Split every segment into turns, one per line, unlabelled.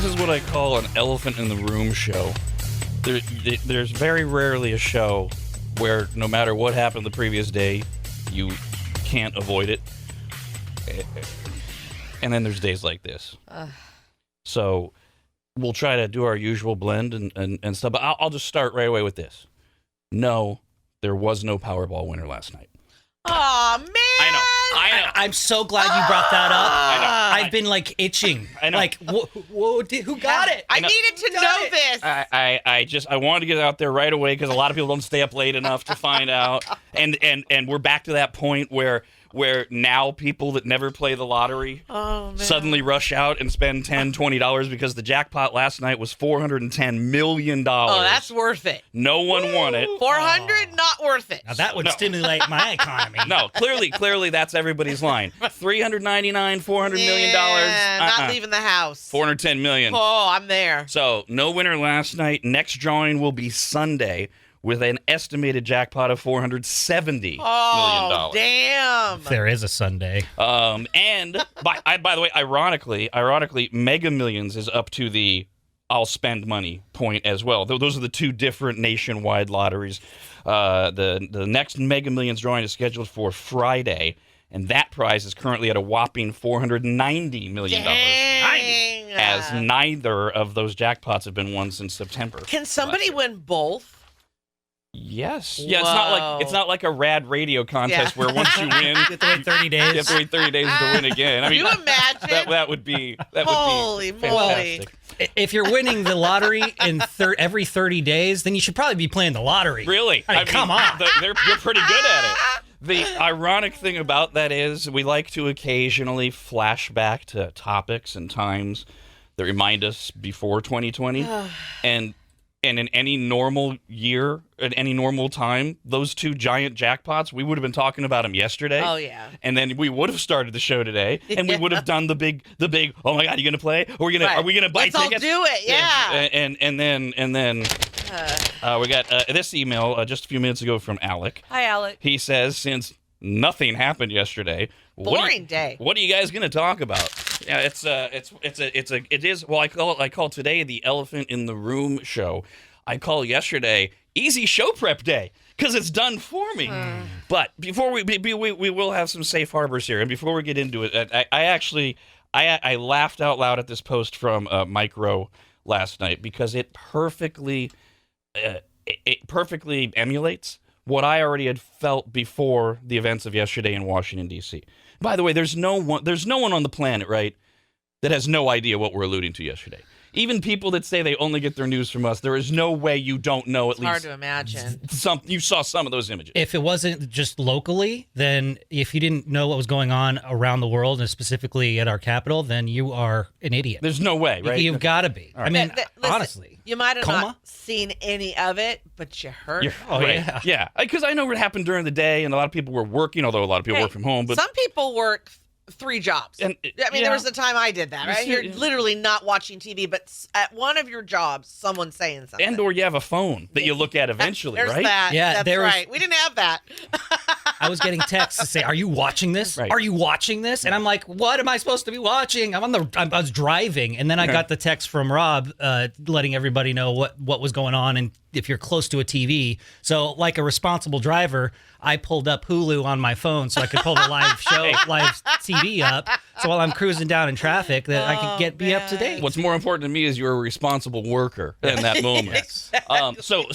is what I call an elephant in the room show. There's very rarely a show where no matter what happened the previous day, you can't avoid it. And then there's days like this. So we'll try to do our usual blend and stuff. But I'll just start right away with this. No, there was no Powerball winner last night.
Oh man!
I know.
I'm so glad you brought that up.
I know.
I've been like itching.
I know.
Like, who got it?
I needed to know this.
I wanted to get out there right away because a lot of people don't stay up late enough to find out. And we're back to that point where now people that never play the lottery suddenly rush out and spend $10, $20 because the jackpot last night was $410 million.
Oh, that's worth it.
No one won it.
400, not worth it.
Now that would stimulate my economy.
No, clearly that's everybody's line. $399, $400 million.
Not leaving the house.
$410 million.
Oh, I'm there.
So no winner last night. Next drawing will be Sunday, with an estimated jackpot of $470 million.
Oh, damn.
If there is a Sunday.
And by the way, ironically, Mega Millions is up to the I'll spend money point as well. Those are the two different nationwide lotteries. The next Mega Millions drawing is scheduled for Friday, and that prize is currently at a whopping $490 million.
Dang.
As neither of those jackpots have been won since September.
Can somebody win both?
Yes. Yeah, it's not like a RAD radio contest where once you win,
You have to wait 30 days.
you have to wait 30 days to win again. I mean,
Can you imagine?
that would be
Holy moly.
fantastic.
If you're winning the lottery in every 30 days, then you should probably be playing the lottery.
Really?
I mean, come on.
You're pretty good at it. The ironic thing about that is we like to occasionally flash back to topics and times that remind us before 2020. And in any normal year, at any normal time, those two giant jackpots, we would have been talking about them yesterday.
Oh, yeah.
And then we would have started the show today, and we would have done the big, oh my God, you gonna play? Are we gonna buy
Let's
tickets?
all do it, yeah.
And then we got this email just a few minutes ago from Alec.
Hi, Alec.
He says, since nothing happened yesterday,
Boring day.
What are you guys gonna talk about? Yeah, it is. Well, I call today the elephant in the room show. I call yesterday easy show prep day because it's done for me. But before we will have some safe harbors here, and before we get into it, I laughed out loud at this post from Micro last night because it perfectly emulates what I already had felt before the events of yesterday in Washington, D.C. By the way, there's no one on the planet, right, that has no idea what we're alluding to yesterday. Even people that say they only get their news from us, there is no way you don't know at least.
Hard to imagine.
You saw some of those images.
If it wasn't just locally, then if you didn't know what was going on around the world, and specifically at our capital, then you are an idiot.
There's no way, right?
You've got to be.
Right.
I mean,
Listen,
honestly.
You might have
Coma?
not seen any of it, but you heard it.
Oh,
right.
yeah.
Yeah, because I know it happened during the day, and a lot of people were working, although a lot of people work from home. But
some people work 3 jobs.
And,
there was a time I did that, right? You're literally not watching TV, but at one of your jobs, someone's saying something.
And or you have a phone that you look at eventually,
There's
right?
that.
Yeah,
that's right. We didn't have that.
I was getting texts to say, "Are you watching this?
Right.
Are you watching this?" And I'm like, "What am I supposed to be watching?" I was driving, and then I got the text from Rob, letting everybody know what was going on, and if you're close to a TV. So, like a responsible driver, I pulled up Hulu on my phone so I could pull the live TV up. So while I'm cruising down in traffic, that I could be up to date.
What's more important to me is you're a responsible worker in that moment.
Exactly.
So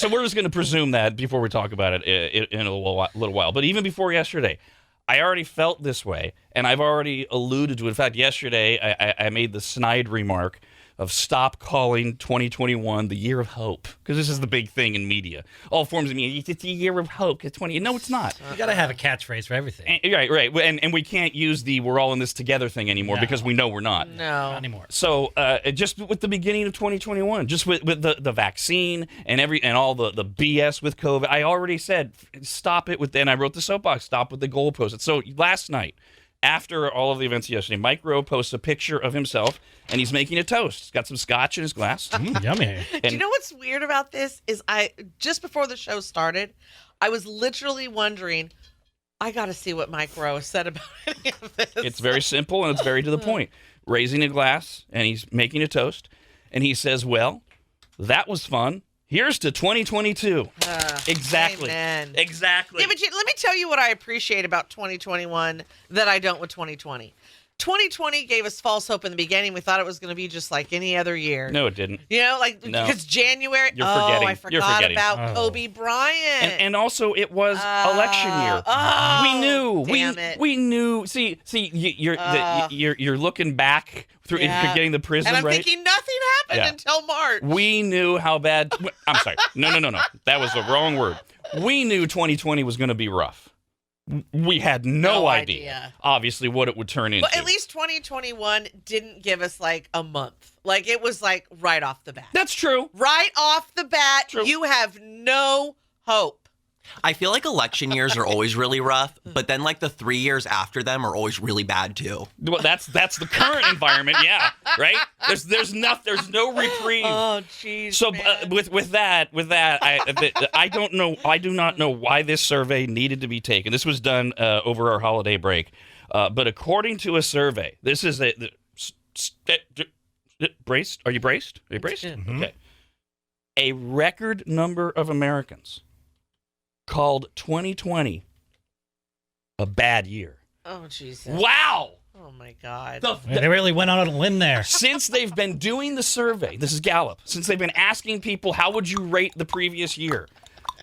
we're just going to presume that before we talk about it in a little while. But even before yesterday, I already felt this way, and I've already alluded to it. In fact, yesterday I made the snide remark of stop calling 2021 the year of hope, because this is the big thing in media. All forms of media, it's the year of hope. It's 20. No, it's not.
You got to have a catchphrase for everything.
Right. And we can't use the we're all in this together thing anymore because we know we're not.
No.
Not anymore.
So just with the beginning of 2021, just with the vaccine and all the BS with COVID, I already said stop it and I wrote the soapbox, stop with the goalposts. So last night, after all of the events yesterday, Mike Rowe posts a picture of himself, and he's making a toast. He's got some scotch in his glass.
Yummy.
Do you know what's weird about this? Is just before the show started, I was literally wondering, I got to see what Mike Rowe said about any of this.
It's very simple, and it's very to the point. raising a glass and he's making a toast. And he says, well, that was fun. Here's to 2022. Exactly.
Amen.
Exactly.
Yeah, but let me tell you what I appreciate about 2021 that I don't with 2020. 2020 gave us false hope in the beginning. We thought it was going to be just like any other year.
No, it didn't.
You know, like,
No.
because January.
You're forgetting.
I
You're
forgot
forgetting.
about Kobe Bryant.
And also, it was election year. We knew.
Damn it.
We knew. See, you're looking back through. You're getting the prism,
and I'm
right?
thinking nothing happened until March.
We knew how bad. I'm sorry. No. That was the wrong word. We knew 2020 was going to be rough. We had no idea, obviously, what it would turn into.
But at least 2021 didn't give us like a month. Like, it was like right off the bat.
That's true.
Right off the bat,
True.
you have no hope.
I feel like election years are always really rough, but then like the 3 years after them are always really bad too.
Well, that's the current environment, yeah, right? There's no reprieve.
Oh, jeez.
So with that, I don't know. I do not know why this survey needed to be taken. This was done over our holiday break, but according to a survey, this is braced. Are you braced? Are you braced?
Mm-hmm.
Okay. A record number of Americans called 2020 a bad year.
Oh, Jesus.
Wow.
Oh, my God.
They really went out on a limb there.
Since they've been doing the survey, this is Gallup, since they've been asking people, how would you rate the previous year?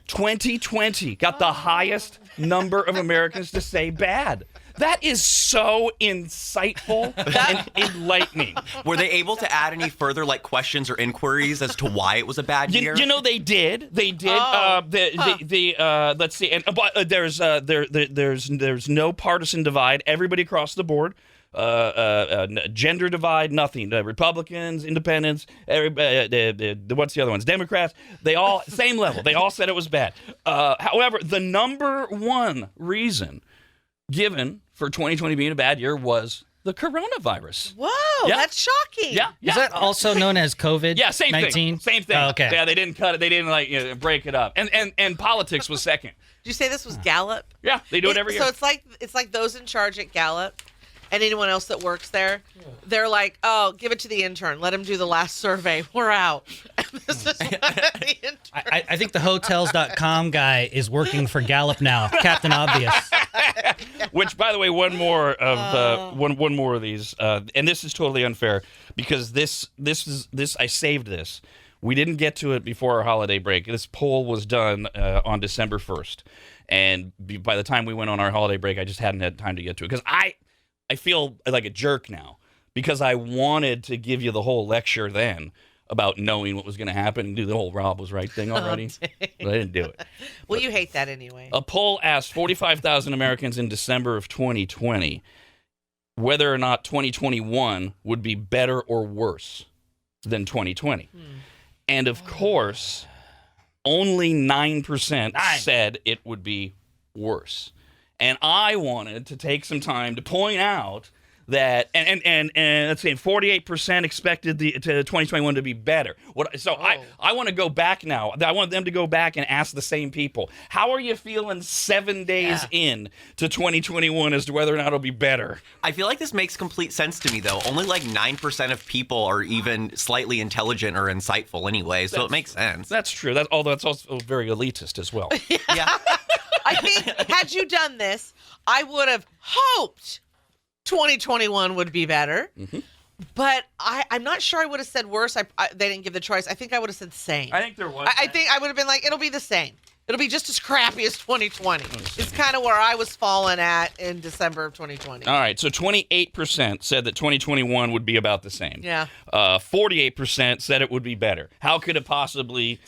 2020 got the highest number of Americans to say bad. That is so insightful and enlightening.
Were they able to add any further like questions or inquiries as to why it was a bad year?
You know, they did. They did. Let's see. And there's no partisan divide. Everybody across the board. Gender divide, nothing. Republicans, independents, what's the other ones? Democrats. They all same level. They all said it was bad. However, the number one reason given for 2020 being a bad year was the coronavirus.
Whoa,
Yeah.
that's shocking.
Yeah.
Is that also known as COVID?
Yeah, same
19?
thing. Same thing.
Oh, okay.
Yeah, they didn't cut it. They didn't break it up. And politics was second.
Did you say this was Gallup?
Yeah, they do it every year.
So it's like those in charge at Gallup and anyone else that works there. They're like, oh, give it to the intern. Let him do the last survey. We're out. And this is what the intern.
I think the Hotels.com guy is working for Gallup now. Captain Obvious.
Which, by the way, one more of these, and this is totally unfair because this I saved this. We didn't get to it before our holiday break. This poll was done on December 1st, and by the time we went on our holiday break, I just hadn't had time to get to it because I feel like a jerk now because I wanted to give you the whole lecture then about knowing what was going to happen and do the whole Rob was right thing already, but I didn't do it.
Well, you hate that anyway.
A poll asked 45,000 Americans in December of 2020 whether or not 2021 would be better or worse than 2020. And of course, only 9% said it would be worse. And I wanted to take some time to point out that, and let's say 48% expected to 2021 to be better. I want to go back now. I want them to go back and ask the same people, how are you feeling 7 days in to 2021 as to whether or not it'll be better?
I feel like this makes complete sense to me, though. Only like 9% of people are even slightly intelligent or insightful anyway, so it makes sense.
That's true. Although that's also very elitist as well.
Yeah.
I think had you done this, I would have hoped 2021 would be better.
Mm-hmm.
But I'm not sure I would have said worse. They didn't give the choice. I think I would have said same.
I think there was.
I think I would have been like, it'll be the same. It'll be just as crappy as 2020. It's kind of where I was falling at in December of 2020.
All right, so 28% said that 2021 would be about the same.
Yeah.
48% said it would be better. How could it possibly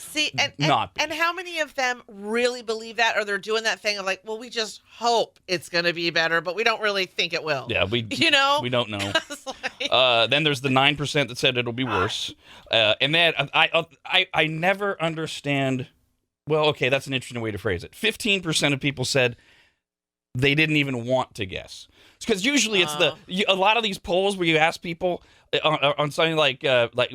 not be?
And how many of them really believe that, or they're doing that thing of like, well, we just hope it's going to be better, but we don't really think it will.
Yeah, we don't know. Then there's the 9% that said it'll be worse. And then I never understand. Well, okay, that's an interesting way to phrase it. 15% of people said they didn't even want to guess. Because usually it's a lot of these polls where you ask people on something like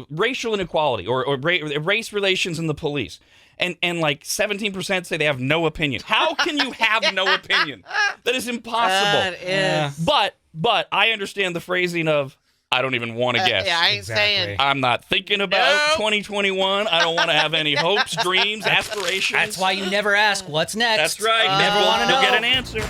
racial inequality or race relations in the police. And like 17% say they have no opinion. How can you have no opinion? That is impossible.
That is.
But I understand the phrasing of I don't even want to guess.
Yeah, I ain't
Exactly.
saying.
I'm not thinking about
Nope.
2021. I don't want to have any hopes, dreams, aspirations.
That's why you never ask what's next.
That's right.
You never want to know.
You'll get an answer.